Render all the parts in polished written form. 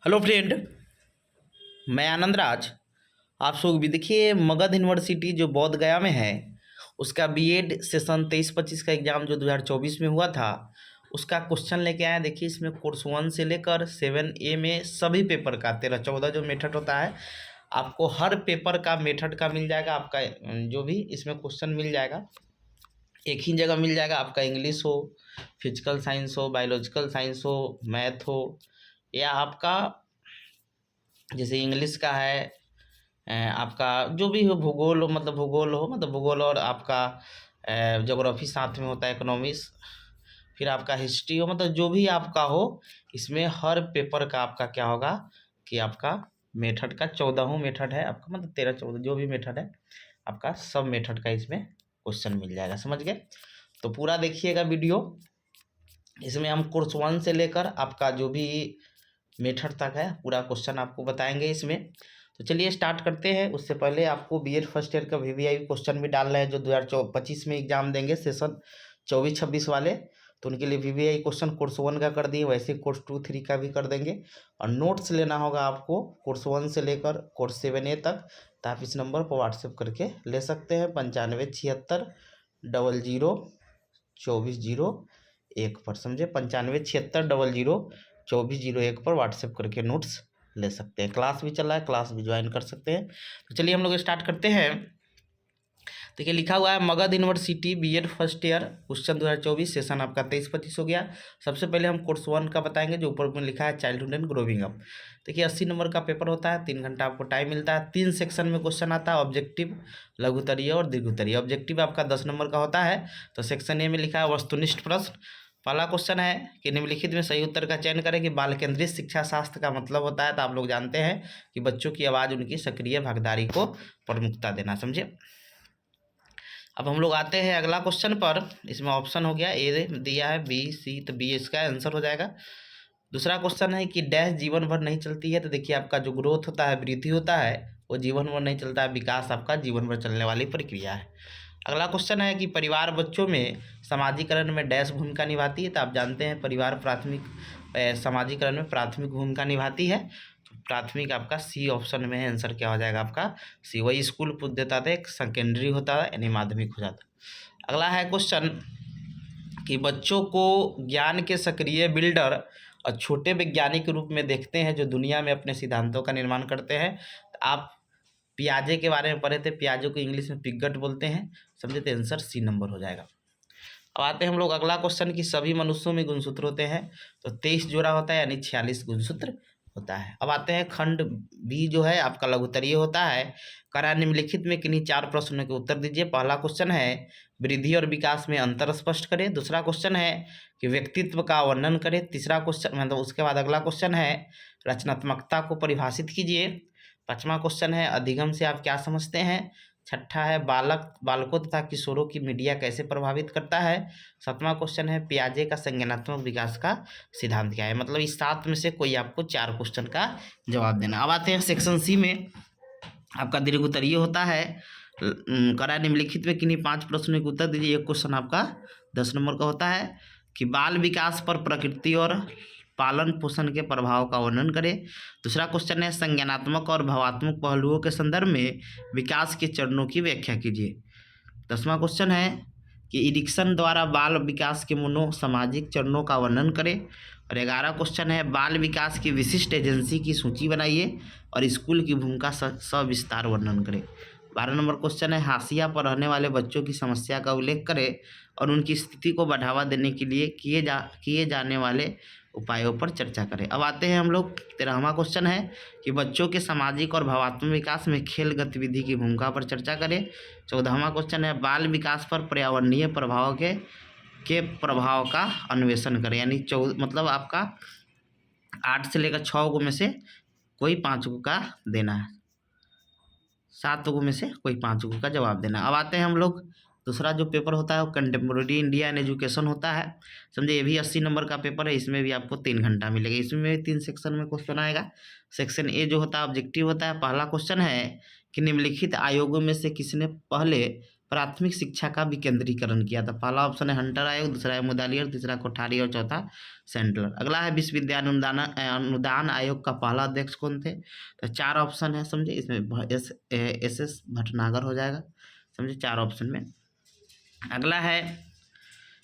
Hello friend, मैं आनंद राज। आप सब भी देखिए, मगध यूनिवर्सिटी जो बोध गया में है उसका बीएड सेशन 23-25 का एग्ज़ाम जो 2024 में हुआ था उसका क्वेश्चन लेके आया। देखिए, इसमें कोर्स 1 से लेकर 7A में सभी पेपर का 13-14 जो मेथड होता है, आपको हर पेपर का मेथड का मिल जाएगा। आपका जो भी इसमें क्वेश्चन मिल जाएगा एक ही जगह मिल जाएगा। आपका इंग्लिश हो, फिजिकल साइंस हो, बायोलॉजिकल साइंस हो, मैथ हो, या आपका जैसे इंग्लिश का है, आपका जो भी हो, भूगोल हो मतलब भूगोल हो मतलब भूगोल, और आपका ज्योग्राफी साथ में होता है, इकोनॉमिक्स, फिर आपका हिस्ट्री हो, मतलब जो भी आपका हो, इसमें हर पेपर का आपका क्या होगा कि आपका मेथड का 14 मेथड है आपका, मतलब 13-14 जो भी मेथड है आपका, सब मेथड का इसमें क्वेश्चन मिल जाएगा। समझ गए? तो पूरा देखिएगा वीडियो। इसमें हम कोर्स 1 से लेकर आपका जो भी मेथड तक है पूरा क्वेश्चन आपको बताएंगे इसमें। तो चलिए स्टार्ट करते हैं। उससे पहले आपको बीएड फर्स्ट ईयर का वीवीआई क्वेश्चन भी डाल रहे हैं जो 2025 में एग्जाम देंगे, सेशन 24-26 वाले। तो उनके लिए वीवीआई क्वेश्चन कोर्स 1 का कर दिए, वैसे कोर्स 2-3 का भी कर देंगे। और नोट्स लेना होगा आपको कोर्स 1 से लेकर कोर्स 7A तक। तो आप इस नंबर पर व्हाट्सएप करके ले सकते हैं, 9576002401 पर। समझे? 9576002401 पर व्हाट्सएप करके नोट्स ले सकते हैं। क्लास भी चल रहा है, क्लास भी ज्वाइन कर सकते हैं। तो चलिए हम लोग स्टार्ट करते हैं। देखिए, लिखा हुआ है Magadh university BEd first year question 2024 session आपका 23-25 हो गया। सबसे पहले हम कोर्स 1 का बताएंगे जो ऊपर में लिखा है चाइल्डहुड एंड ग्रोविंग अप। देखिए, 80 नंबर का पेपर होता है, 3 घंटा आपको टाइम मिलता है। 3 सेक्शन में क्वेश्चन आता है, ऑब्जेक्टिव, लघुत्तरीय और दीर्घोत्तरीय। ऑब्जेक्टिव आपका 10 नंबर का होता है। तो सेक्शन ए में लिखा है वस्तुनिष्ठ प्रश्न। पहला क्वेश्चन है कि निम्नलिखित में सही उत्तर का चयन करें कि बाल केंद्रित शिक्षा शास्त्र का मतलब होता है। तो आप लोग जानते हैं कि बच्चों की आवाज़, उनकी सक्रिय भागीदारी को प्रमुखता देना। समझे? अब हम लोग आते हैं अगला क्वेश्चन पर। इसमें ऑप्शन हो गया, ए दिया है, बी, सी, तो बी इसका आंसर हो जाएगा। दूसरा क्वेश्चन है कि डैश जीवन भर नहीं चलती है। तो देखिए, आपका जो ग्रोथ होता है, वृद्धि होता है, वो जीवन भर नहीं चलता है। विकास आपका जीवन भर चलने वाली प्रक्रिया है। अगला क्वेश्चन है कि परिवार बच्चों में समाजीकरण में डैश भूमिका निभाती है। तो आप जानते हैं परिवार समाजीकरण में प्राथमिक भूमिका निभाती है। तो प्राथमिक आपका सी ऑप्शन में है, आंसर क्या हो जाएगा आपका सी। वही स्कूल पूछ देता था, एक सेकेंडरी होता है यानी माध्यमिक हो जाता। अगला है क्वेश्चन कि बच्चों को ज्ञान के सक्रिय बिल्डर और छोटे वैज्ञानिक के रूप में देखते हैं जो दुनिया में अपने सिद्धांतों का निर्माण करते हैं। तो आप पियाजे के बारे में पढ़े थे, पियाजे को इंग्लिश में पिगट बोलते हैं। समझे? तो आंसर सी नंबर हो जाएगा। अब आते हैं हम लोग अगला क्वेश्चन कि सभी मनुष्यों में गुणसूत्र होते हैं। तो 23 जोड़ा होता है यानी 46 गुणसूत्र होता है। अब आते हैं खंड बी जो है आपका लघुत्तरीय होता है। करा निम्नलिखित में किन्हीं 4 प्रश्नों के उत्तर दीजिए। पहला क्वेश्चन है वृद्धि और विकास में अंतर स्पष्ट करें। दूसरा क्वेश्चन है कि व्यक्तित्व का वर्णन करें। तीसरा क्वेश्चन मतलब उसके बाद अगला क्वेश्चन है रचनात्मकता को परिभाषित कीजिए। पांचवा क्वेश्चन है अधिगम से आप क्या समझते हैं। छठा है बालकों तथा किशोरों की मीडिया कैसे प्रभावित करता है। सातवां क्वेश्चन है पियाजे का संज्ञानात्मक विकास का सिद्धांत क्या है। मतलब इस 7 में से कोई आपको 4 क्वेश्चन का जवाब देना। अब आते हैं सेक्शन सी में। आपका दीर्घोत्तरीय होता है। करा निम्नलिखित में किन्हीं 5 प्रश्नों के उत्तर दीजिए। एक क्वेश्चन आपका 10 नंबर का होता है कि बाल विकास पर प्रकृति और पालन पोषण के प्रभाव का वर्णन करें। दूसरा क्वेश्चन है संज्ञानात्मक और भावात्मक पहलुओं के संदर्भ में विकास के चरणों की व्याख्या कीजिए। 10वां क्वेश्चन है कि इरिक्सन द्वारा बाल विकास के मनोसामाजिक चरणों का वर्णन करें। और 11 क्वेश्चन है बाल विकास की विशिष्ट एजेंसी की सूची बनाइए और स्कूल की भूमिका सविस्तार वर्णन करें। 12 नंबर क्वेश्चन है हाशिया पर रहने वाले बच्चों की समस्या का उल्लेख करें और उनकी स्थिति को बढ़ावा देने के लिए किए जाने वाले उपायों पर चर्चा करें। अब आते हैं हम लोग 13वां क्वेश्चन है कि बच्चों के सामाजिक और भावात्मक विकास में खेल गतिविधि की भूमिका पर चर्चा करें। 14वां क्वेश्चन है बाल विकास पर पर्यावरणीय प्रभाव के प्रभाव का अन्वेषण करें। यानी मतलब आपका 8 से लेकर 6 गो में से कोई 5 गो का देना है, 7 गो में से कोई 5 गो का जवाब देना। अब आते हैं हम लोग दूसरा जो पेपर होता है वो कंटेम्प्रेरी इंडिया एंड एजुकेशन होता है। समझे? ये भी 80 नंबर का पेपर है। इसमें भी आपको 3 घंटा मिलेगा। इसमें भी 3 सेक्शन में क्वेश्चन आएगा। सेक्शन ए जो होता है ऑब्जेक्टिव होता है। पहला क्वेश्चन है कि निम्नलिखित आयोगों में से किसने पहले प्राथमिक शिक्षा का विकेंद्रीकरण किया था? पहला ऑप्शन है हंटर आयोग, दूसरा है मुदालियर, तीसरा कोठारी और चौथा सेंट्रल। अगला है विश्वविद्यालय अनुदान आयोग का पहला अध्यक्ष कौन थे? तो 4 ऑप्शन है, समझे। इसमें एस भटनागर हो जाएगा, समझे, 4 ऑप्शन में। अगला है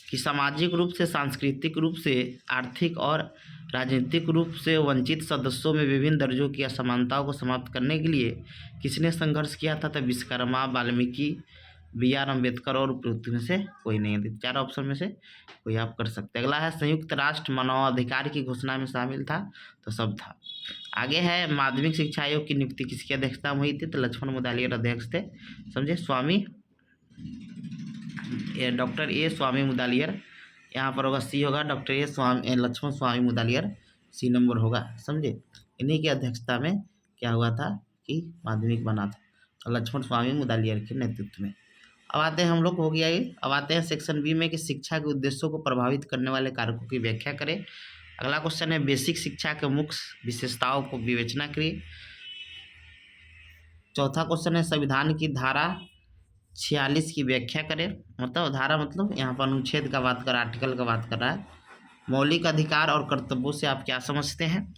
कि सामाजिक रूप से, सांस्कृतिक रूप से, आर्थिक और राजनीतिक रूप से वंचित सदस्यों में विभिन्न दर्जों की असमानताओं को समाप्त करने के लिए किसने संघर्ष किया था? तो विश्वकर्मा, वाल्मीकि, BR अम्बेडकर और उपरोक्त में से कोई नहीं है। 4 ऑप्शन में से कोई आप कर सकते हैं। अगला है संयुक्त राष्ट्र मानवाधिकार की घोषणा में शामिल था? तो सब था। आगे है माध्यमिक शिक्षा आयोग की नियुक्ति किसकी अध्यक्षता में हुई थी? तो लक्ष्मण मुदालियर अध्यक्ष थे, समझे। डॉक्टर ए स्वामी मुदालियर, यहाँ पर होगा सी होगा, doctor A Swami Lakshman Swami Mudaliar C number होगा, समझे। इन्हीं की अध्यक्षता में क्या हुआ था कि माध्यमिक बना था, तो लक्ष्मण स्वामी मुदालियर के नेतृत्व में। अब आते हैं हम लोग, हो गया ये। अब आते हैं सेक्शन बी में कि शिक्षा के उद्देश्यों को प्रभावित करने वाले कारकों की व्याख्या करें। अगला क्वेश्चन है बेसिक शिक्षा के मुख्य विशेषताओं को विवेचना करिए। चौथा क्वेश्चन है संविधान की धारा 46 की व्याख्या करें। मतलब धारा मतलब यहाँ पर अनुच्छेद का बात कर, आर्टिकल का बात कर रहा है। मौलिक अधिकार और कर्तव्यों से आप क्या समझते हैं?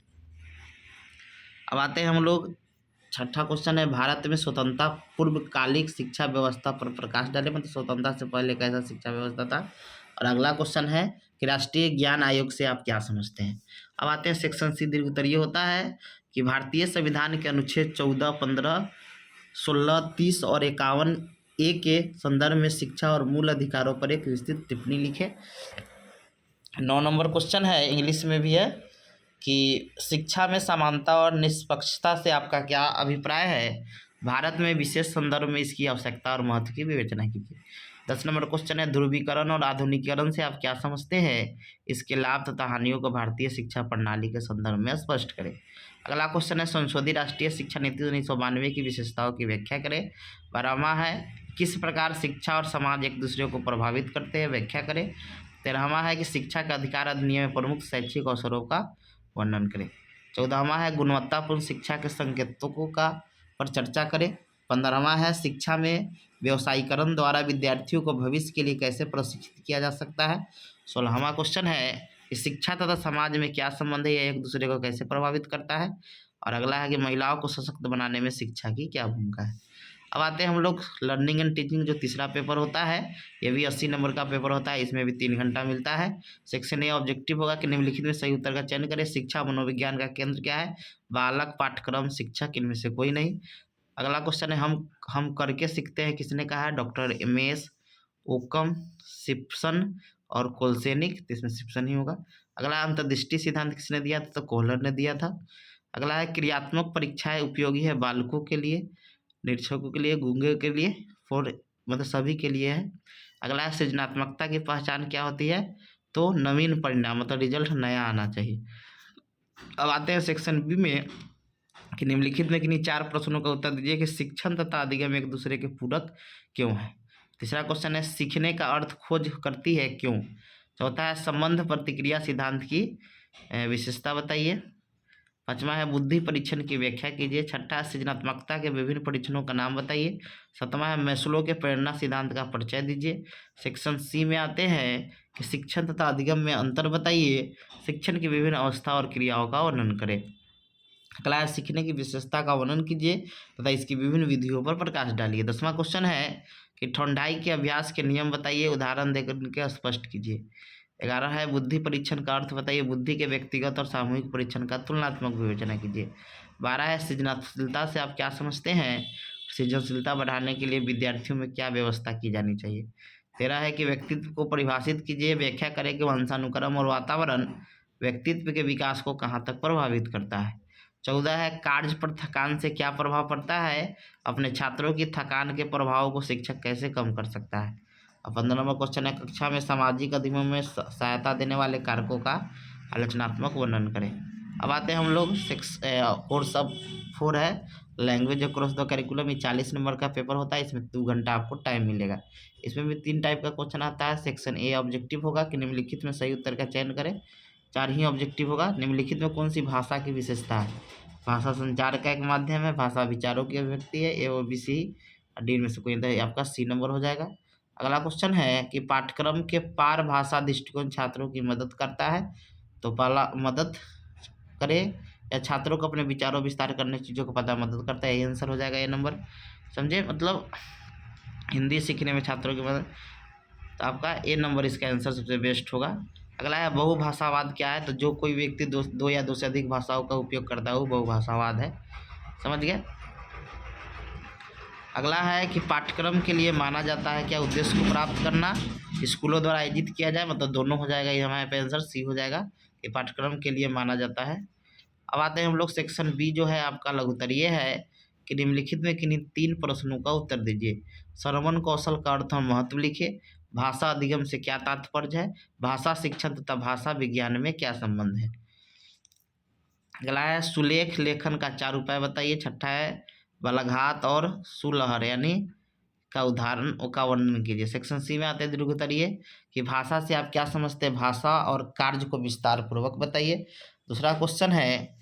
अब आते हैं हम लोग, छठा क्वेश्चन है भारत में स्वतंत्रता पूर्वकालिक शिक्षा व्यवस्था पर प्रकाश डाले, मतलब स्वतंत्रता से पहले कैसा शिक्षा व्यवस्था था। और अगला क्वेश्चन है कि राष्ट्रीय ज्ञान आयोग से आप क्या समझते हैं? अब आते हैं सेक्शन सी दीर्घ उत्तरीय होता है कि भारतीय संविधान के अनुच्छेद 14, 15, 16, 30 और 51 ए के संदर्भ में शिक्षा और मूल अधिकारों पर एक विस्तृत टिप्पणी लिखे। 9 नंबर क्वेश्चन है, इंग्लिश में भी है कि शिक्षा में समानता और निष्पक्षता से आपका क्या अभिप्राय है? भारत में विशेष संदर्भ में इसकी आवश्यकता और महत्व की विवेचना कीजिए। 10 नंबर क्वेश्चन है ध्रुवीकरण और आधुनिकीकरण से आप क्या समझते हैं? इसके लाभ तथा हानियों को भारतीय शिक्षा प्रणाली के संदर्भ में स्पष्ट करें। अगला क्वेश्चन है संशोधित राष्ट्रीय शिक्षा नीति 1992 की विशेषताओं की व्याख्या करें। 12वां है किस प्रकार शिक्षा और समाज एक दूसरे को प्रभावित करते हैं, व्याख्या करें। 13वां है कि शिक्षा का अधिकार अधिनियम में प्रमुख शैक्षिक अवसरों का वर्णन करें। 14वां है गुणवत्तापूर्ण शिक्षा के संकेतकों का पर चर्चा करें। 15वां है शिक्षा में व्यवसायीकरण द्वारा विद्यार्थियों को भविष्य के लिए कैसे प्रशिक्षित किया जा सकता है। 16वां क्वेश्चन है कि शिक्षा तथा समाज में क्या संबंध है, यह एक दूसरे को कैसे प्रभावित करता है। और अगला है कि महिलाओं को सशक्त बनाने में शिक्षा की क्या भूमिका है। अब आते हैं हम लोग लर्निंग एंड टीचिंग, जो तीसरा पेपर होता है, ये भी 80 नंबर का पेपर होता है। इसमें भी 3 घंटा मिलता है। सेक्शन ए ऑब्जेक्टिव होगा कि निम्नलिखित में सही उत्तर का चयन करें। शिक्षा मनोविज्ञान का केंद्र क्या है? बालक, पाठ्यक्रम, शिक्षक, इनमें से कोई नहीं। अगला क्वेश्चन है हम करके सीखते हैं, किसने कहा है? डॉक्टर एमएस ओकम, सिप्सन और कोलसेनिक, तो इसमें सिप्सन ही होगा। अगला अंतर्दृष्टि सिद्धांत किसने दिया था? तो कोहलर ने दिया था। अगला है क्रियात्मक परीक्षाएं उपयोगी है बालकों के लिए, निरीक्षकों के लिए, गूंगे के लिए, मतलब सभी के लिए है। अगला है सृजनात्मकता की पहचान क्या होती है? तो नवीन परिणाम, मतलब रिजल्ट नया आना चाहिए। अब आते हैं सेक्शन बी में कि निम्नलिखित में किन्हीं 4 प्रश्नों का उत्तर दीजिए कि शिक्षण तथा अधिगम एक दूसरे के पूरक क्यों है। तीसरा क्वेश्चन है सीखने का अर्थ खोज करती है क्यों। चौथा है संबंध प्रतिक्रिया सिद्धांत की विशेषता बताइए। 5वां है बुद्धि परीक्षण की व्याख्या कीजिए। 6ठा है सृजनात्मकता के विभिन्न परीक्षणों का नाम बताइए। 7वां है मैस्लो के प्रेरणा सिद्धांत का परिचय दीजिए। सेक्शन सी में आते हैं कि शिक्षण तथा अधिगम में अंतर बताइए। शिक्षण की विभिन्न अवस्था और क्रियाओं का वर्णन करें। अगला है सीखने की विशेषता का वर्णन कीजिए तथा इसकी विभिन्न विधियों पर प्रकाश डालिए। 10वां क्वेश्चन है कि ठंडाई के अभ्यास के नियम बताइए, उदाहरण देकर इनके स्पष्ट कीजिए। 11 है बुद्धि परीक्षण का अर्थ बताइए, बुद्धि के व्यक्तिगत और सामूहिक परीक्षण का तुलनात्मक विवेचना कीजिए। 12 है सृजनशीलता से आप क्या समझते हैं, सृजनशीलता बढ़ाने के लिए विद्यार्थियों में क्या व्यवस्था की जानी चाहिए। 13 है कि व्यक्तित्व को परिभाषित कीजिए, व्याख्या करें कि वंशानुक्रम और वातावरण व्यक्तित्व के विकास को कहाँ तक प्रभावित करता है। 14 है कार्य पर थकान से क्या प्रभाव पड़ता है, अपने छात्रों की थकान के प्रभाव को शिक्षक कैसे कम कर सकता है। और 15 नंबर क्वेश्चन है कक्षा में सामाजिक अधिगम में सहायता देने वाले कारकों का आलोचनात्मक वर्णन करें। अब आते हैं हम लोग कोर्स अब 4 है लैंग्वेज अक्रॉस द करिकुलम। ये 40 नंबर का पेपर होता है, इसमें 2 घंटा आपको टाइम मिलेगा। इसमें भी 3 टाइप का क्वेश्चन आता है। सेक्शन ए ऑब्जेक्टिव होगा कि निम्नलिखित में सही उत्तर का चयन करें। 4 ही ऑब्जेक्टिव होगा। निम्नलिखित में कौन सी भाषा की विशेषता है? भाषा संचार का एक माध्यम है, भाषा विचारों की अभिव्यक्ति है, ए और बी सी डी में से कोई नहीं, आपका सी नंबर हो जाएगा। अगला क्वेश्चन है कि पाठ्यक्रम के पार भाषा दृष्टिकोण छात्रों की मदद करता है, तो पहला मदद करे या छात्रों को अपने विचारों विस्तार करने चीज़ों को पता मदद करता है, ये आंसर हो जाएगा ए नंबर। समझे, मतलब हिंदी सीखने में छात्रों की मदद, तो आपका ए नंबर इसका आंसर सबसे बेस्ट होगा। अगला है बहुभाषावाद क्या है, तो जो कोई व्यक्ति दो या दो से अधिक भाषाओं का उपयोग करता है वो बहुभाषावाद है। समझ गए। अगला है कि पाठ्यक्रम के लिए माना जाता है क्या, उद्देश्य को प्राप्त करना, स्कूलों द्वारा आयोजित किया जाए, मतलब दोनों हो जाएगा, ये हमारे पे आंसर सी हो जाएगा कि पाठ्यक्रम के लिए माना जाता है। अब आते हैं हम लोग सेक्शन बी जो है आपका लघुत्तरीय है कि निम्नलिखित में किन्हीं 3 प्रश्नों का उत्तर दीजिए। श्रवण कौशल का अर्थ और महत्व लिखे, भाषा अधिगम से क्या तात्पर्य है, भाषा शिक्षण तथा भाषा विज्ञान में क्या संबंध है। अगला है सुलेख लेखन का 4 उपाय बताइए। छठा है बलाघात और सुलहर यानी का उदाहरण का वर्णन कीजिए। सेक्शन सी में आते हैं दीर्घोत्तरीय कि भाषा से आप क्या समझते हैं, भाषा और कार्य को विस्तार पूर्वक बताइए। दूसरा क्वेश्चन है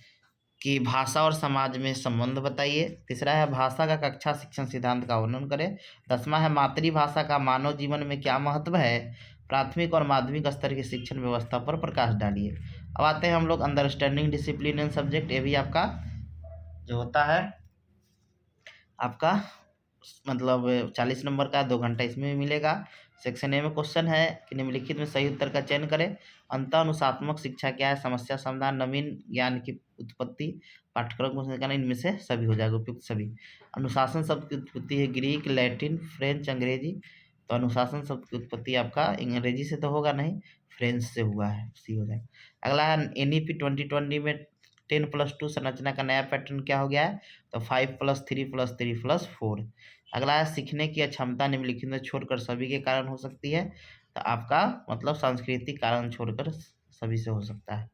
कि भाषा और समाज में संबंध बताइए। तीसरा है भाषा का कक्षा शिक्षण सिद्धांत का वर्णन करें। 10वां है मातृभाषा का मानव जीवन में क्या महत्व है, प्राथमिक और माध्यमिक स्तर की शिक्षण व्यवस्था पर प्रकाश डालिए। अब आते हैं हम लोग अंडरस्टैंडिंग डिसिप्लिन एंड सब्जेक्ट, ये भी आपका जो होता है आपका मतलब 40 नंबर का 2 घंटा इसमें मिलेगा। सेक्शन ए में क्वेश्चन है कि निम्नलिखित में सही उत्तर का चयन करें। अंतःअनुशासनात्मक शिक्षा क्या है, समस्या समाधान, नवीन ज्ञान की उत्पत्ति, पाठ्यक्रम को समझना, इनमें से सभी हो जाएगा, उपयुक्त सभी। अनुशासन शब्द की उत्पत्ति है ग्रीक, लैटिन, फ्रेंच, अंग्रेजी, तो अनुशासन शब्द की उत्पत्ति आपका अंग्रेजी से तो होगा नहीं, फ्रेंच से हुआ है, सी हो जाएगा। अगला है NEP 2020 में 10+2 संरचना का नया पैटर्न क्या हो गया है, तो 5+3+3+4। अगला है सीखने की अक्षमता निम्नलिखित में छोड़कर सभी के कारण हो सकती है, तो आपका मतलब सांस्कृतिक कारण छोड़कर सभी से हो सकता है।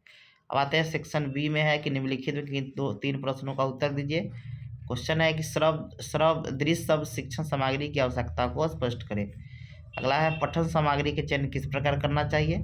अब आते हैं सेक्शन बी में है कि निम्नलिखित में 3 प्रश्नों का उत्तर दीजिए। क्वेश्चन है कि श्रव दृश्य शब्द शिक्षण सामग्री की आवश्यकता को स्पष्ट करें। अगला है पठन सामग्री के चयन किस प्रकार करना चाहिए।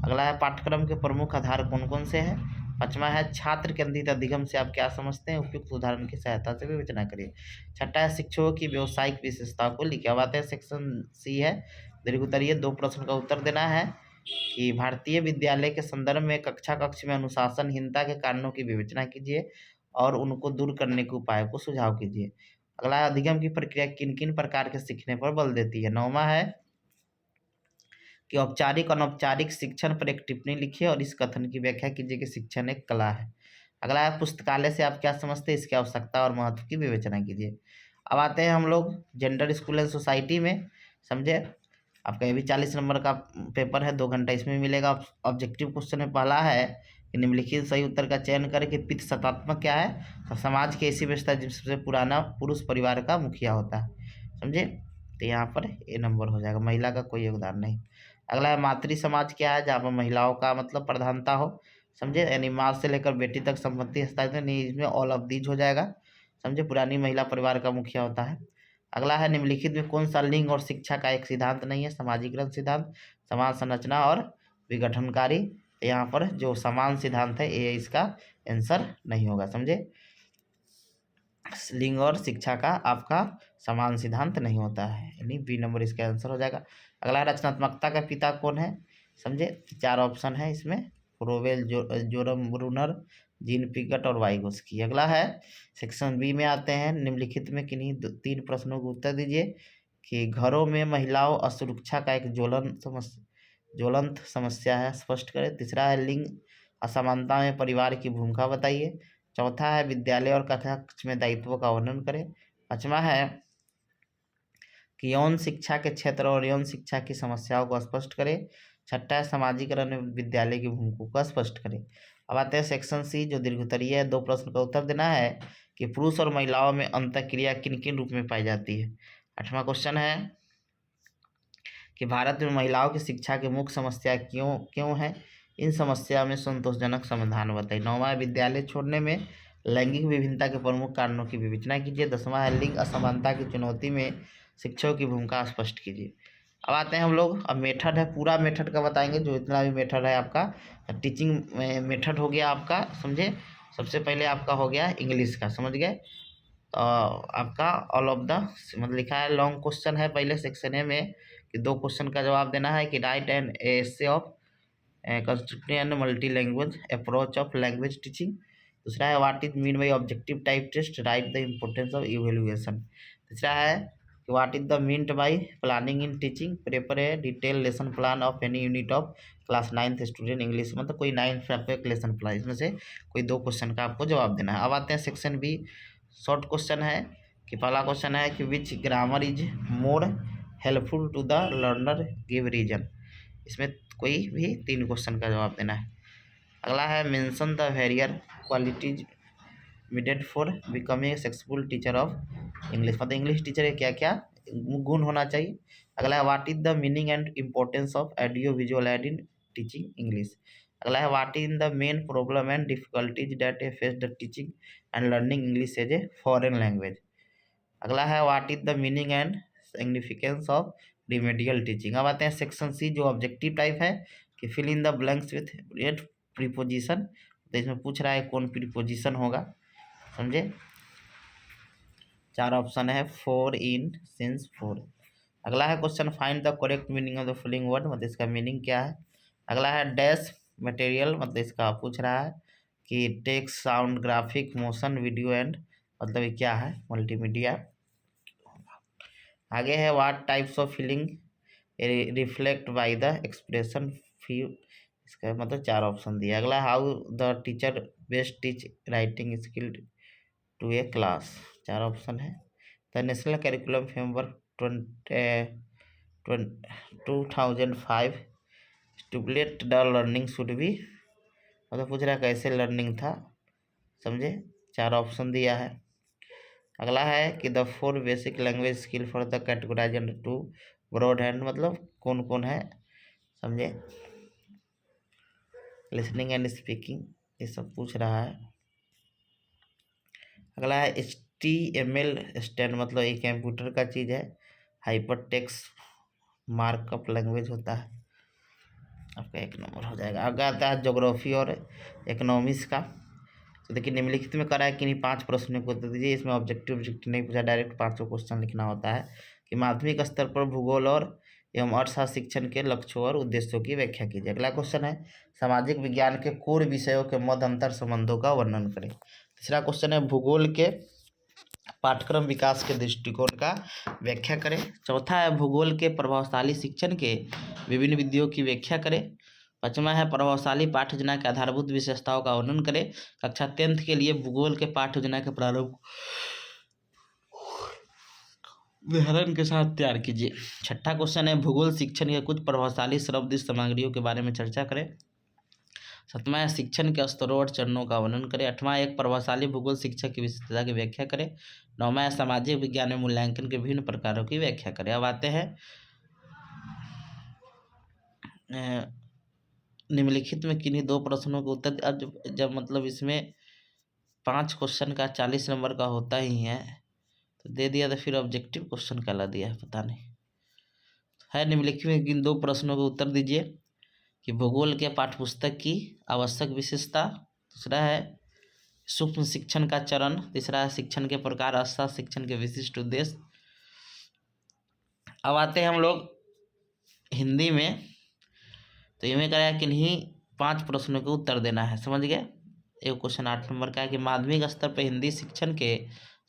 अगला है पाठ्यक्रम के प्रमुख आधार कौन कौन से हैं। 5वां है छात्र केंद्रित अधिगम से आप क्या समझते हैं, उपयुक्त उदाहरण की सहायता से विवेचना करिए। 6ठा है शिक्षकों की व्यावसायिक विशेषताओं को लिखे। अब आते हैं सेक्शन सी है दीर्घोत्तरीय, 2 प्रश्न का उत्तर देना है कि भारतीय विद्यालय के संदर्भ में कक्ष में अनुशासनहीनता के कारणों की विवेचना कीजिए और उनको दूर करने के उपायों को सुझाव कीजिए। अगला अधिगम की प्रक्रिया किन किन प्रकार के सीखने पर बल देती है। 9वां है कि औपचारिक और अनौपचारिक शिक्षण पर एक टिप्पणी लिखिए और इस कथन की व्याख्या कीजिए कि शिक्षण एक कला है। अगला है पुस्तकालय से आप क्या समझते हैं, इसकी आवश्यकता और महत्व की विवेचना कीजिए। अब आते हैं हम लोग जेंडर स्कूल एंड सोसाइटी में, समझे आपका ये भी 40 नंबर का पेपर है, 2 घंटा इसमें मिलेगा। ऑब्जेक्टिव क्वेश्चन में पहला है कि निम्नलिखित सही उत्तर का चयन करें कि पितृसत्तात्मक क्या है, तो समाज की ऐसी व्यवस्था जिससे पुराना पुरुष परिवार का मुखिया होता है, समझे, तो यहाँ पर ए नंबर हो जाएगा, महिला का कोई योगदान नहीं। अगला है मातृ समाज क्या है, जहाँ पर महिलाओं का मतलब प्रधानता हो, समझे, यानी माँ से लेकर बेटी तक संपत्ति हस्तांतरण नहीं, इसमें ऑल ऑफ दीज हो जाएगा, समझे, पुरानी महिला परिवार का मुखिया होता है। अगला है निम्नलिखित में कौन सा लिंग और शिक्षा का एक सिद्धांत नहीं है, समाजीकरण सिद्धांत, समाज संरचना और विघटनकारी, यहाँ पर जो समान सिद्धांत है ये इसका आंसर नहीं होगा, समझे, लिंग और शिक्षा का आपका समान सिद्धांत नहीं होता है, यानी बी नंबर इसका आंसर हो जाएगा। अगला रचनात्मकता का पिता कौन है, समझे, 4 ऑप्शन है इसमें, रोवेल, जोरम ब्रूनर, जीन पिगट और वाइगोस्की। अगला है सेक्शन बी में आते हैं, निम्नलिखित में किन्हीं 3 प्रश्नों को उत्तर दीजिए कि घरों में महिलाओं असुरक्षा का एक ज्वलंत समस्या है, स्पष्ट करें। तीसरा है लिंग असमानता में परिवार की भूमिका बताइए। चौथा है विद्यालय और कक्ष में दायित्वों का वर्णन करें। 5वां है कि यौन शिक्षा के क्षेत्र और यौन शिक्षा की समस्याओं को स्पष्ट करें। 6ठा है समाजीकरण में विद्यालय की भूमिका को स्पष्ट करें। अब आते हैं सेक्शन सी जो दीर्घोत्तरीय है, 2 प्रश्न का उत्तर देना है कि पुरुष और महिलाओं में अंतःक्रिया किन किन रूप में पाई जाती है। 8वां क्वेश्चन है कि भारत में महिलाओं की शिक्षा की मुख्य समस्या क्यों है, इन समस्या में संतोषजनक समाधान बताइए। 9वां विद्यालय छोड़ने में लैंगिक विभिन्नता के प्रमुख कारणों की विवेचना कीजिए। 10वां है लिंग असमानता की चुनौती में शिक्षकों की भूमिका स्पष्ट कीजिए। अब आते हैं हम लोग, अब मेथड है, पूरा मेथड का बताएंगे, जो इतना भी मेथड है आपका टीचिंग मेथड हो गया आपका, समझे। सबसे पहले आपका हो गया इंग्लिश का, समझ गए, तो आपका ऑल ऑफ द मतलब लिखा है लॉन्ग क्वेश्चन है पहले सेक्शन ए में कि 2 क्वेश्चन का जवाब देना है कि write and essay of constructive and multi language approach of language teaching. दूसरा है what is mean by objective type test, write the importance of evaluation. तीसरा है कि what is the meant by planning in teaching, prepare a detail lesson plan of any unit of class 9th student English. मतलब कोई 9th आपको एक lesson plan, इसमें से कोई 2 क्वेश्चन का आपको जवाब देना है। अब आते हैं सेक्शन बी, शॉर्ट क्वेश्चन है कि पहला क्वेश्चन है कि which grammar is more helpful to the learner, give reason. इसमें कोई भी 3 क्वेश्चन का जवाब देना है। अगला है mention the various qualities needed for becoming successful teacher of English. मतलब इंग्लिश टीचर के क्या क्या गुण होना चाहिए। अगला है what is the meaning and importance of audio visual aid in teaching English. अगला है what is the main problem and difficulties that face the teaching and learning English as a foreign language. अगला है what is the meaning and significance of remedial teaching. अब आते हैं section C जो objective type है कि fill in the blanks with preposition. तो इसमें पूछ रहा है कौन प्रीपोजिशन होगा, समझे। 4 ऑप्शन है, फॉर, इन, सिंस, फॉर। अगला है question find the correct meaning of the following word, मतलब इसका मीनिंग क्या है। अगला है डैश मटेरियल, मतलब इसका पूछ रहा है कि text, sound, graphic, motion, video and, मतलब ये क्या है, मल्टीमीडिया। आगे है what types of feeling reflect by the expression feel, इसका मतलब 4 ऑप्शन दिया। अगला how the teacher best teach writing skill to a class, 4 option है। The national curriculum framework 2005 stipulate the learning should be, मतलब पूछ रहा है कैसे लर्निंग था, समझे, 4 ऑप्शन दिया है। अगला है कि the 4 basic language skill for the categorize two broad hand, मतलब कौन कौन है, समझे। लिसनिंग एंड स्पीकिंग ये सब पूछ रहा है। अगला है HTML स्टैंड, मतलब एक कंप्यूटर का चीज़ है, हाइपर टेक्स्ट मार्कअप लैंग्वेज होता है, आपका 1 नंबर हो जाएगा। आगे आता है ज्योग्राफी और इकोनॉमिक्स का। तो देखिए निम्नलिखित में करा है कि नहीं 5 प्रश्नों को उत्तर दीजिए। इसमें ऑब्जेक्टिव नहीं पूछा, डायरेक्ट 5 क्वेश्चन लिखना होता है कि माध्यमिक स्तर पर भूगोल और एवं अर्थशास्त्र शिक्षण के लक्ष्यों और उद्देश्यों की व्याख्या कीजिए। अगला क्वेश्चन है सामाजिक विज्ञान के कोर विषयों के मध्य अंतर संबंधों का वर्णन करें। तीसरा क्वेश्चन है भूगोल के पाठ्यक्रम विकास के दृष्टिकोण का व्याख्या करें। चौथा है भूगोल के प्रभावशाली शिक्षण के विभिन्न विधियों की व्याख्या करें। पांचवा है प्रभावशाली पाठ्य योजना के आधारभूत विशेषताओं का वर्णन करें। कक्षा 10th के लिए भूगोल के पाठ्य योजना के प्रारूप उदाहरण के साथ तैयार कीजिए। छठा क्वेश्चन है भूगोल शिक्षण के कुछ प्रभावशाली शब्द सामग्रियों के बारे में चर्चा करें। 7वां है शिक्षण के स्तरों और चरणों का वर्णन करें। 8वां एक प्रभावशाली भूगोल शिक्षक की विशेषता की व्याख्या करें। 9वां है सामाजिक विज्ञान में मूल्यांकन के विभिन्न प्रकारों की व्याख्या करें। अब आते हैं निम्नलिखित में किन्हीं 2 प्रश्नों के उत्तर। अब जब मतलब इसमें 5 क्वेश्चन का 40 नंबर का होता ही है तो दे दिया, तो फिर ऑब्जेक्टिव क्वेश्चन कहला दिया है, पता नहीं है। निम्नलिखित में किन 2 प्रश्नों के उत्तर दीजिए कि भूगोल के पाठ्यपुस्तक की आवश्यक विशेषता। दूसरा है सूक्ष्म शिक्षण का चरण। तीसरा है शिक्षण के प्रकार, अर्थशास्त्र शिक्षण के विशिष्ट उद्देश्य। अब आते हैं हम लोग हिंदी में, तो इनमें क्या है किन्हीं 5 प्रश्नों के उत्तर देना है, समझ गए। एक क्वेश्चन 8 नंबर का है कि माध्यमिक स्तर पर हिंदी शिक्षण के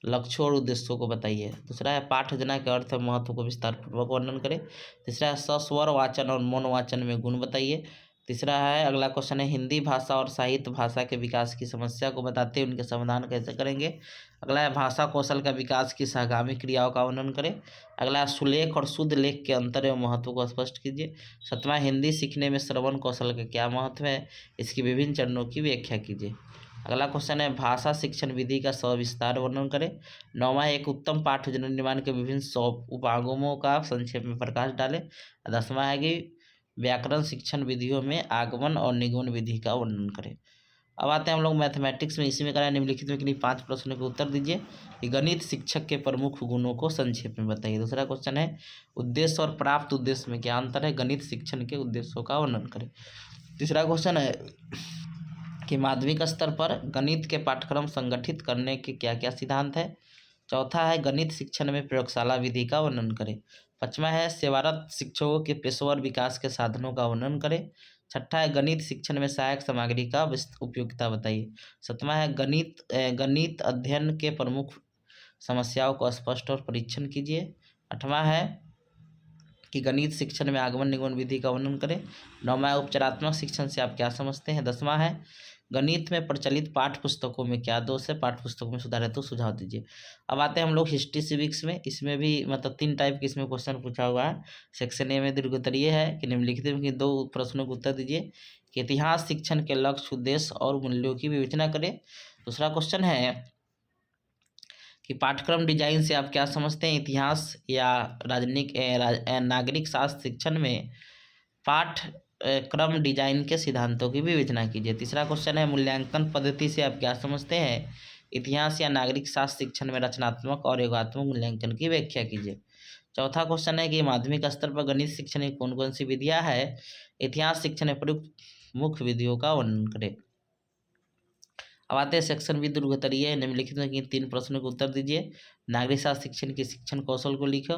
लक्ष्यों और उद्देश्यों को बताइए। दूसरा है पाठ्य योजना के अर्थ और महत्व को विस्तार पूर्वक वर्णन करें। तीसरा है सस्वर वाचन और मौन वाचन में गुण बताइए। तीसरा है अगला क्वेश्चन है हिंदी भाषा और साहित्य भाषा के विकास की समस्या को बताते उनके समाधान कैसे करेंगे। अगला है भाषा कौशल का विकास की सहगामी क्रियाओं का वर्णन करें। अगला है सुलेख और शुद्ध लेख के अंतर एवं महत्व को स्पष्ट कीजिए। 7वां हिंदी सीखने में श्रवण कौशल का क्या महत्व है, इसकी विभिन्न चरणों की व्याख्या कीजिए। अगला क्वेश्चन है भाषा शिक्षण विधि का सविस्तार वर्णन करें। 9वां एक उत्तम पाठ्य योजना निर्माण के विभिन्न उपागमों का संक्षेप में प्रकाश डालें। 10वां है कि व्याकरण शिक्षण विधियों में आगमन और निगमन विधि का वर्णन करें। अब आते हैं हम लोग मैथमेटिक्स में। इसी में करें निम्नलिखित में किन्हीं 5 प्रश्नों के उत्तर दीजिए कि गणित शिक्षक के प्रमुख गुणों को संक्षेप में बताइए। दूसरा क्वेश्चन है उद्देश्य और प्राप्त उद्देश्य में क्या अंतर है, गणित शिक्षण के उद्देश्यों का वर्णन करें। तीसरा क्वेश्चन है कि माध्यमिक स्तर पर गणित के पाठ्यक्रम संगठित करने के क्या क्या सिद्धांत है। चौथा है गणित शिक्षण में प्रयोगशाला विधि का वर्णन करें। पाँचवा है सेवारत शिक्षकों के पेशेवर विकास के साधनों का वर्णन करें। छठा है गणित शिक्षण में सहायक सामग्री का उपयोगिता बताइए। सातवां है गणित अध्ययन के प्रमुख समस्याओं को स्पष्ट और परीक्षण कीजिए। आठवां है कि गणित शिक्षण में आगमन निगमन विधि का वर्णन करें। नौवां है उपचारात्मक शिक्षण से आप क्या समझते हैं। 10वां है गणित में प्रचलित पाठ्य पुस्तकों में क्या दोष है, पाठ्य पुस्तकों में सुधार है तो सुझाव दीजिए। अब आते हैं हम लोग हिस्ट्री सिविक्स में। इसमें भी मतलब 3 टाइप के इसमें क्वेश्चन पूछा हुआ है। सेक्शन ए में दीर्घोत्तरीय है कि निम्नलिखित में कि 2 प्रश्नों का उत्तर दीजिए कि इतिहास शिक्षण के लक्ष्य, उद्देश्य और मूल्यों की विवेचना करें। दूसरा क्वेश्चन है कि पाठ्यक्रम डिजाइन से आप क्या समझते हैं। इतिहास या नागरिक शास्त्र शिक्षण में पाठ्यक्रम डिजाइन के सिद्धांतों की विवेचना कीजिए। तीसरा क्वेश्चन है मूल्यांकन पद्धति से आप क्या समझते हैं। इतिहास या नागरिक शास्त्र शिक्षण में रचनात्मक और योगात्मक मूल्यांकन की व्याख्या कीजिए। चौथा क्वेश्चन है कि माध्यमिक स्तर पर गणित शिक्षण में कौन कौन सी विधियां है। इतिहास शिक्षण में प्रयुक्त मुख्य विधियों का वर्णन करें। अब आते हैं सेक्शन बी दीर्घोत्तरीय। निम्नलिखित में किन 3 प्रश्नों के उत्तर दीजिए। नागरिक शास्त्र शिक्षण के शिक्षण कौशल को लिखो।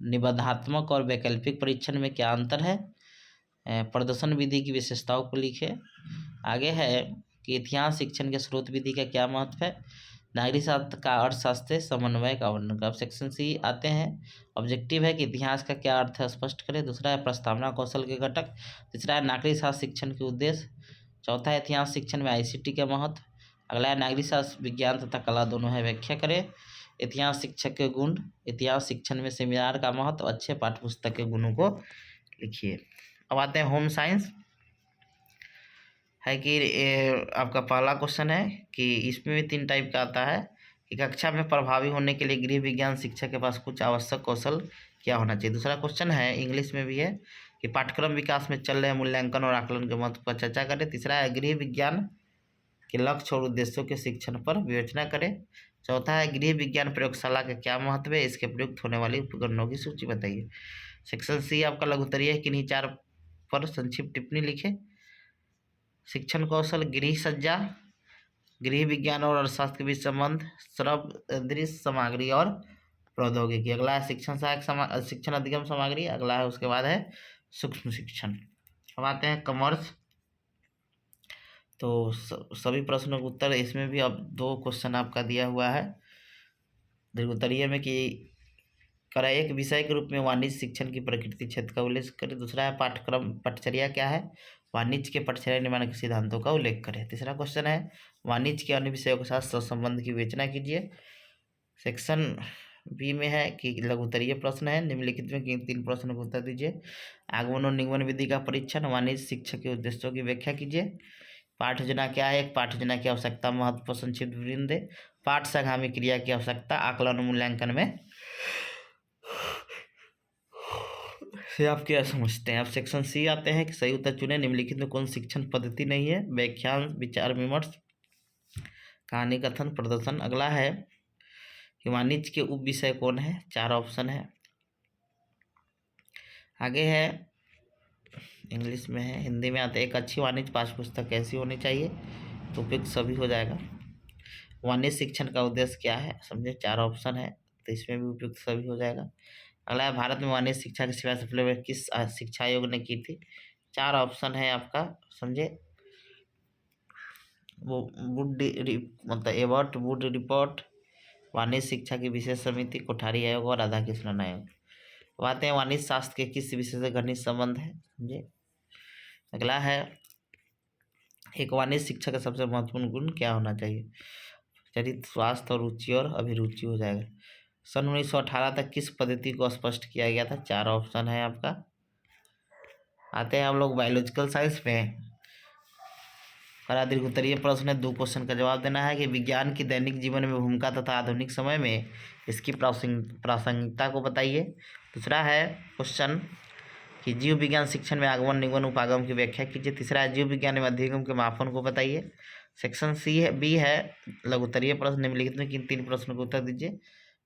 निबंधात्मक और वैकल्पिक परीक्षण में क्या अंतर है। प्रदर्शन विधि की विशेषताओं को लिखे। आगे है कि इतिहास शिक्षण के स्रोत विधि का क्या महत्व है। नागरिक शास्त्र का अर्थशास्त्र समन्वय का वर्णन करें। अब सेक्शन सी आते हैं। ऑब्जेक्टिव है कि इतिहास का क्या अर्थ है स्पष्ट करें। दूसरा है प्रस्तावना कौशल के घटक। तीसरा है नागरिक शास्त्र शिक्षण के उद्देश्य। चौथा है इतिहास शिक्षण में ICT का महत्व। अगला है नागरिक शास्त्र विज्ञान तथा कला दोनों है, व्याख्या करें। इतिहास शिक्षक के गुण। इतिहास शिक्षण में सेमिनार का महत्व। अच्छे पाठ्य पुस्तक के गुणों को लिखिए। अब आते हैं होम साइंस है कि आपका पहला क्वेश्चन है कि इसमें भी 3 टाइप का आता है कि कक्षा में प्रभावी होने के लिए गृह विज्ञान शिक्षक के पास कुछ आवश्यक कौशल क्या होना चाहिए। दूसरा क्वेश्चन है इंग्लिश में भी है कि पाठ्यक्रम विकास में चल रहे मूल्यांकन और आकलन के महत्व पर चर्चा करें। तीसरा है गृह विज्ञान के लक्ष्य और उद्देश्यों के शिक्षण पर विवेचना करें। चौथा है गृह विज्ञान प्रयोगशाला का क्या महत्व है, इसके प्रयुक्त होने वाली उपकरणों की सूची बताइए। सेक्शन सी आपका लघुत्तरीय है कि किन्हीं 4 पर संक्षिप्त टिप्पणी लिखे। शिक्षण कौशल, गृह सज्जा, गृह विज्ञान और अर्थशास्त्र के बीच संबंध, श्रव्य दृश्य सामग्री और प्रौद्योगिकी। अगला है शिक्षण अधिगम सामग्री। अगला है उसके बाद है सूक्ष्म शिक्षण। अब आते हैं कॉमर्स। तो सभी प्रश्नों का उत्तर इसमें भी अब 2 क्वेश्चन आपका दिया हुआ है दीर्घोत्तरीय में कि एक विषय के रूप में वाणिज्य शिक्षण की प्रकृति क्षेत्र का उल्लेख करें। दूसरा है पाठ्यक्रम पटचर्या क्या है, वाणिज्य के पटचर्या निर्माण के सिद्धांतों का उल्लेख करें। तीसरा क्वेश्चन है वाणिज्य के अन्य विषयों के साथ सहसंबंध की विवेचना कीजिए। सेक्शन बी में है कि लघुत्तरीय प्रश्न है, निम्नलिखित में किन 3 प्रश्नों का उत्तर दीजिए। आगमन और निगमन विधि का परीक्षण, वाणिज्य शिक्षक के उद्देश्यों की व्याख्या कीजिए। पाठ योजना क्या है, एक पाठ योजना की आवश्यकता, महत्व पर संक्षिप्त विवरण दे। पाठ संगामी क्रिया की आवश्यकता, आकलन और मूल्यांकन में से आप क्या समझते हैं। अब सेक्शन सी आते हैं कि सही उत्तर चुने। निम्नलिखित में कौन शिक्षण पद्धति नहीं है। व्याख्यान, विचार विमर्श, कहानी कथन, प्रदर्शन। अगला है कि वाणिज्य के उप विषय कौन है, 4 ऑप्शन है। आगे है इंग्लिश में है, हिंदी में आते हैं। एक अच्छी वाणिज्य पाठ्य पुस्तक कैसी होनी चाहिए, तो उपयुक्त सभी हो जाएगा। वाणिज्य शिक्षण का उद्देश्य क्या है, समझे, 4 ऑप्शन है, तो इसमें भी उपयुक्त सभी हो जाएगा। अगला है भारत में वाणिज्य शिक्षा की सेवा सफल किस शिक्षा आयोग ने की थी, 4 ऑप्शन है आपका, समझे। वो वुड मतलब एबर्ट, वुड रिपोर्ट, वाणिज्य शिक्षा की विशेष समिति, कोठारी आयोग और राधा कृष्णन आयोग। बातें हैं वाणिज्य शास्त्र के किस विषय से घनिष्ठ संबंध है, समझे। अगला है एक वाणिज्य शिक्षा का सबसे महत्वपूर्ण गुण क्या होना चाहिए, चरित्र, स्वास्थ्य और रुचि और अभिरुचि हो जाएगा। सन 1918 तक किस पद्धति को स्पष्ट किया गया था, 4 ऑप्शन है आपका। आते हैं हम लोग बायोलॉजिकल साइंस में। पहला दीर्घोत्तरीय प्रश्न है, 2 क्वेश्चन का जवाब देना है कि विज्ञान की दैनिक जीवन में भूमिका तथा आधुनिक समय में इसकी प्रासंगिकता को बताइए। दूसरा है क्वेश्चन कि जीव विज्ञान शिक्षण में आगमन निगमन उपागम की व्याख्या कीजिए। तीसरा है जीव विज्ञान में अधिगम के मापन को बताइए। सेक्शन सी है, बी है लघुत्तरीय प्रश्न, निम्नलिखित में किन 3 प्रश्नों को उत्तर दीजिए।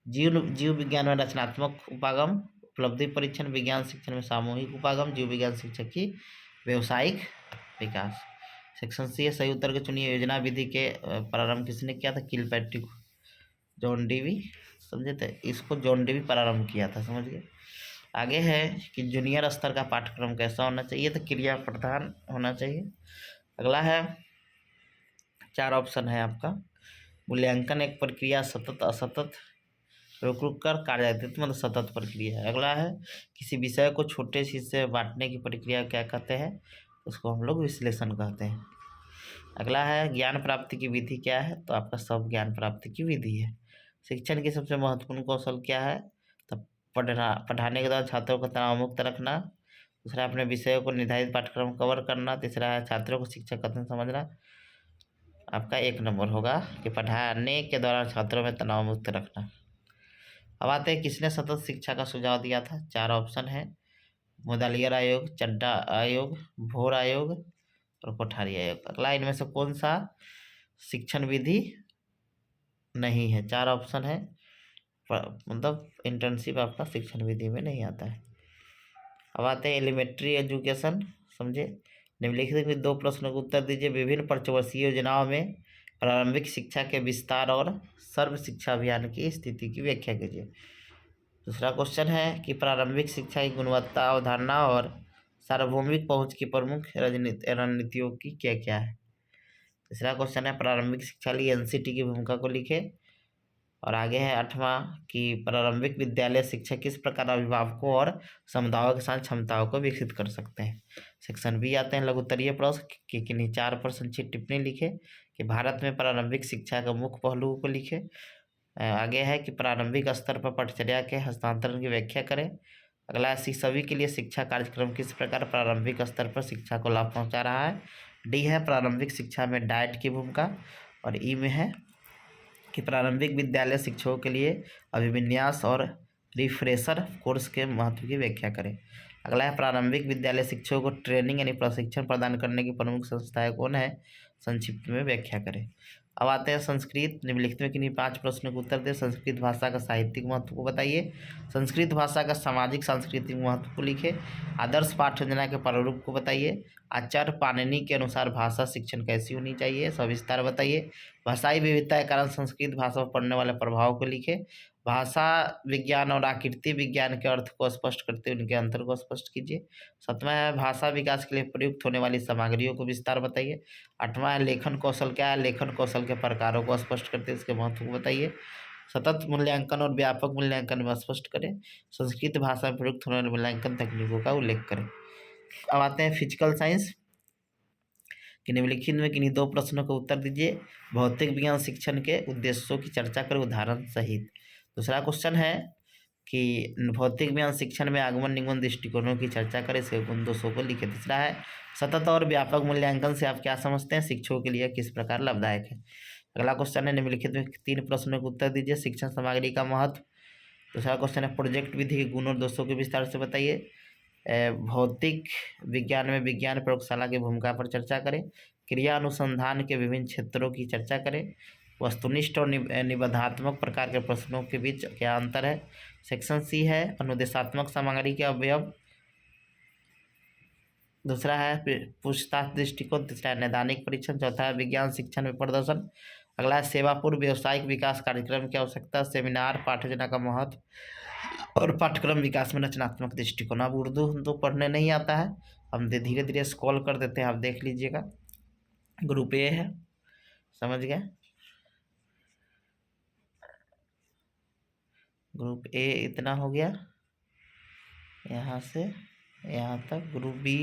जीव विज्ञान में रचनात्मक उपागम, उपलब्धि परीक्षण, विज्ञान शिक्षण में सामूहिक उपागम, जीव विज्ञान शिक्षक की व्यवसायिक विकास। सेक्शन सी है, सही उत्तर के चुनिए। योजना विधि के प्रारंभ किसने किया था, किलपैट्रिक। जॉन डीवी, समझे थे, इसको जॉन डीवी प्रारंभ किया था, समझ गए। आगे है कि जूनियर स्तर का पाठ्यक्रम कैसा होना चाहिए, तो क्रिया प्रधान होना चाहिए। अगला है, 4 ऑप्शन है आपका। मूल्यांकन एक प्रक्रिया, सतत असतत, रुक रुक कर, कार्यातीत, मतलब सतत प्रक्रिया है। अगला है, किसी विषय को छोटे से हिस्से में बांटने की प्रक्रिया क्या कहते हैं, उसको हम लोग विश्लेषण कहते हैं। अगला है, ज्ञान प्राप्ति की विधि क्या है, तो आपका सब ज्ञान प्राप्ति की विधि है। शिक्षण की सबसे महत्वपूर्ण कौशल क्या है, तो पढ़ाने के दौरान छात्रों को तनाव मुक्त रखना। दूसरा, अपने विषयों को निर्धारित पाठ्यक्रम कवर करना। तीसरा है, छात्रों को शिक्षक कथन समझना। आपका 1 नंबर होगा कि पढ़ाने के दौरान छात्रों में तनाव मुक्त रखना। अब आते हैं, किसने सतत शिक्षा का सुझाव दिया था, 4 ऑप्शन है। मुदालियर आयोग, चड्डा आयोग, भोर आयोग और कोठारी आयोग। अगला, इनमें से कौन सा शिक्षण विधि नहीं है, 4 ऑप्शन है, मतलब इंटर्नशिप आपका शिक्षण विधि में नहीं आता है। अब आते हैं एलिमेंट्री एजुकेशन, समझे। निम्नलिखित में 2 प्रश्नों का उत्तर दीजिए। विभिन्न पंचवर्षीय योजनाओं में प्रारंभिक शिक्षा के विस्तार और सर्व शिक्षा अभियान की स्थिति की व्याख्या कीजिए। दूसरा क्वेश्चन है कि प्रारंभिक शिक्षा की गुणवत्ता, अवधारणा और सार्वभौमिक पहुंच की प्रमुख रणनीतियों की क्या क्या है। तीसरा क्वेश्चन है, प्रारंभिक शिक्षा लिए एनसीटी की भूमिका को लिखे। और आगे है 8वां कि प्रारंभिक विद्यालय शिक्षा किस प्रकार अभिभावकों और समुदायों के साथ क्षमताओं को विकसित कर सकते हैं। सेक्शन बी आते हैं, लघु उत्तरीय प्रश्न कि किन्हीं 4 पर संक्षिप्त टिप्पणी लिखे, कि भारत में प्रारंभिक शिक्षा के मुख्य पहलुओं को लिखे। आगे है कि प्रारंभिक स्तर पर पठचर्या के हस्तांतरण की व्याख्या करें। अगला है, सभी के लिए शिक्षा कार्यक्रम किस प्रकार प्रारंभिक स्तर पर शिक्षा को लाभ पहुँचा रहा है। डी है, प्रारंभिक शिक्षा में डाइट की भूमिका। और ई में है कि प्रारंभिक विद्यालय शिक्षकों के लिए अभिविन्यास और रिफ्रेशर कोर्स के महत्व की व्याख्या करें। अगला है, प्रारंभिक विद्यालय शिक्षकों को ट्रेनिंग यानी प्रशिक्षण प्रदान करने की प्रमुख संस्थाएं कौन है, संक्षिप्त में व्याख्या करें। अब आते हैं संस्कृत। निम्नलिखित में किन्हीं 5 प्रश्नों के उत्तर दें। संस्कृत भाषा का साहित्यिक महत्व को बताइए। संस्कृत भाषा का सामाजिक सांस्कृतिक महत्व को लिखे। आदर्श पाठ्य योजना के प्रारूप को बताइए। आचार्य पाणिनि के अनुसार भाषा शिक्षण कैसी होनी चाहिए, सविस्तार बताइए। भाषाई विविधता के कारण संस्कृत भाषा पर पड़ने वाले प्रभाव को लिखे। भाषा विज्ञान और आकृति विज्ञान के अर्थ को स्पष्ट करते हुए उनके अंतर को स्पष्ट कीजिए। 7वां है, भाषा विकास के लिए प्रयुक्त होने वाली सामग्रियों को विस्तार बताइए। 8वां है, लेखन कौशल क्या है, लेखन कौशल के प्रकारों को स्पष्ट करते इसके महत्व को बताइए। सतत मूल्यांकन और व्यापक मूल्यांकन में स्पष्ट करें। संस्कृत भाषा में प्रयुक्त होने वाली मूल्यांकन तकनीकों का उल्लेख करें। अब आते हैं फिजिकल साइंस कि निम्नलिखित में किन्हीं 2 प्रश्नों का उत्तर दीजिए। भौतिक विज्ञान शिक्षण के उद्देश्यों की चर्चा करें उदाहरण सहित। दूसरा क्वेश्चन है कि भौतिक विज्ञान शिक्षण में आगमन निगमन दृष्टिकोणों की चर्चा करें, इसके गुण दोषों को लिखे। तीसरा है, सतत और व्यापक मूल्यांकन से आप क्या समझते हैं, शिक्षकों के लिए किस प्रकार लाभदायक है। अगला क्वेश्चन है, निम्नलिखित में 3 प्रश्नों का उत्तर दीजिए। शिक्षण सामग्री का महत्व। दूसरा क्वेश्चन है, प्रोजेक्ट विधि के गुण और दोषों के विस्तार से बताइए। भौतिक विज्ञान में विज्ञान प्रयोगशाला की भूमिका पर चर्चा करें। क्रिया अनुसंधान के विभिन्न क्षेत्रों की चर्चा करें। वस्तुनिष्ठ और निबंधात्मक प्रकार के प्रश्नों के बीच क्या अंतर है। सेक्शन सी है, अनुदेशात्मक सामग्री के अवयव। दूसरा है पूछताछ दृष्टिकोण। तीसरा है नैदानिक परीक्षण। चौथा है विज्ञान शिक्षण में प्रदर्शन। अगला है सेवापूर्व व्यावसायिक विकास कार्यक्रम की आवश्यकता, सेमिनार, पाठ्य योजना का महत्व और पाठ्यक्रम विकास में रचनात्मक दृष्टिकोण। अब उर्दू तो पढ़ने नहीं आता है, हम धीरे धीरे स्क्रॉल कर देते हैं, आप देख लीजिएगा। ग्रुप ए है, समझ गए। ग्रुप ए इतना हो गया, यहाँ से यहाँ तक। Group B